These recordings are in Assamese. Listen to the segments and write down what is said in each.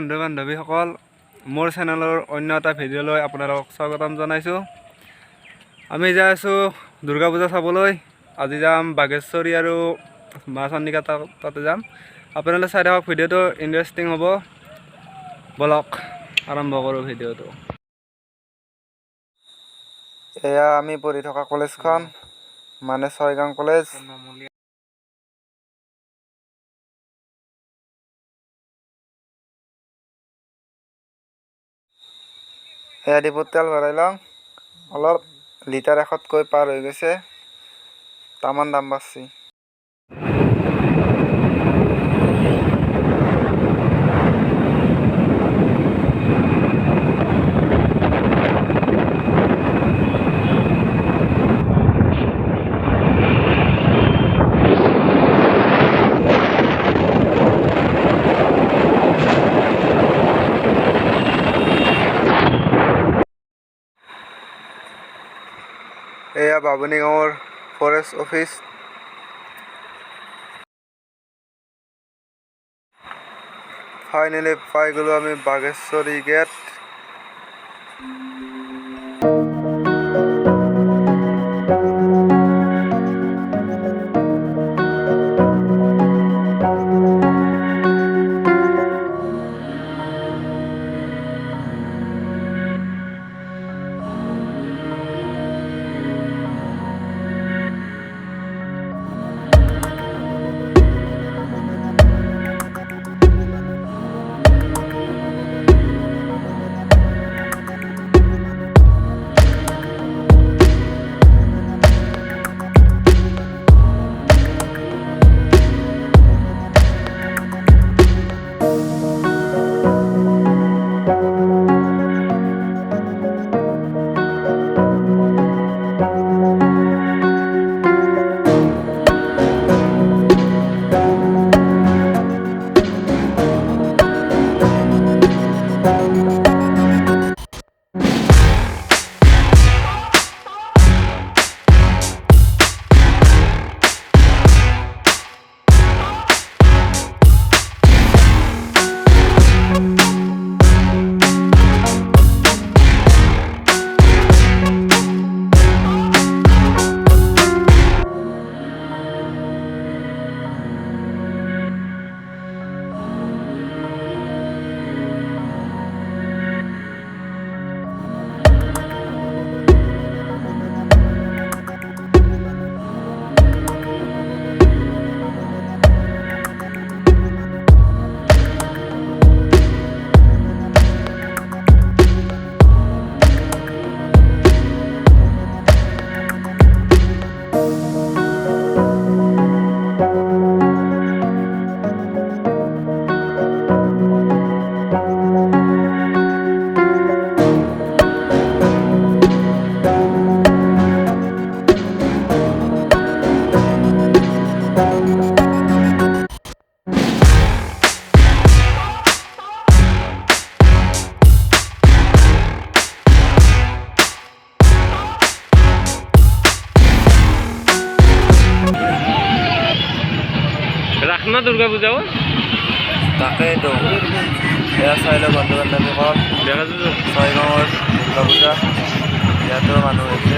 বন্ধু বান্ধৱীসকল, মোৰ চেনেলৰ অন্য এটা ভিডিঅ'লৈ আপোনালোকক স্বাগতম জনাইছোঁ। আমি যাই আছোঁ দুৰ্গা পূজা চাবলৈ। আজি যাম বাগেশ্বৰী আৰু মা চন্দিকা তাতে যাম। আপোনালোকে চাই থাকক, ভিডিঅ'টো ইণ্টাৰেষ্টিং হ'ব। বলক আৰম্ভ কৰোঁ ভিডিঅ'টো। এয়া আমি পঢ়ি থকা কলেজখন, মানে ছয়গাঁও কলেজ। এয়া ডিপুত তেল ভৰাই লওঁ। অলপ লিটাৰ 100কৈ পাৰ হৈ গৈছে, তামান দাম বাঢ়ছি। এয়া বাবুনী গাঁৱৰ ফৰেষ্ট অফিচ। ফাইনেলি পাই গ'লো আমি বাগেশ্বৰী গেট। ৰাখনা দুৰ্গা পূজাও তাকেইতো এয়া চাই লওঁ বন্ধু বান্ধৱীসকল, দেখা যাচ্ছে ছয়গাঁৱৰ দুৰ্গা পূজা। ইয়াতো মানুহ হৈছে।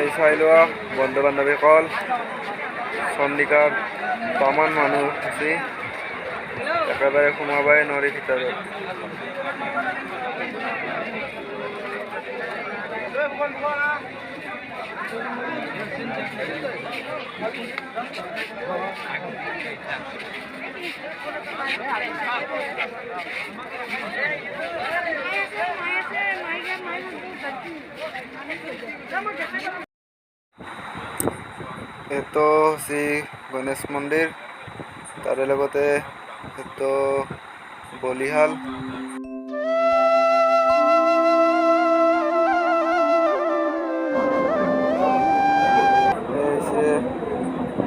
এই চাই লোৱা বন্ধু বান্ধৱীসকল, চন্দিকাত তামান মানুহ আছে, একেবাৰে সোমাবাই নোৱাৰি ভিতৰত। এইটো হৈছে গণেশ মন্দিৰ, তাৰে লগতে এইটো বলিহাল।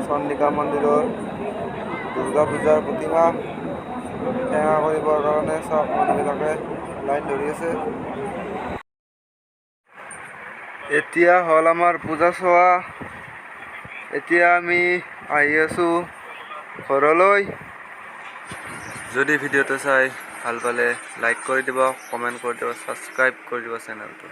চন্দিকা মন্দিৰৰ দুৰ্গা পূজাৰ প্ৰতিমা সেৱা কৰিবৰ কাৰণে চব মানুহবিলাকে লাইন ধৰি আছে। এতিয়া হ'ল আমাৰ পূজা চোৱা। এতিয়া আমি আহি আছোঁ ঘৰলৈ। যদি ভিডিঅ'টো চাই ভাল পালে লাইক কৰি দিব, কমেণ্ট কৰি দিব, ছাবস্ক্ৰাইব কৰি দিব চেনেলটো।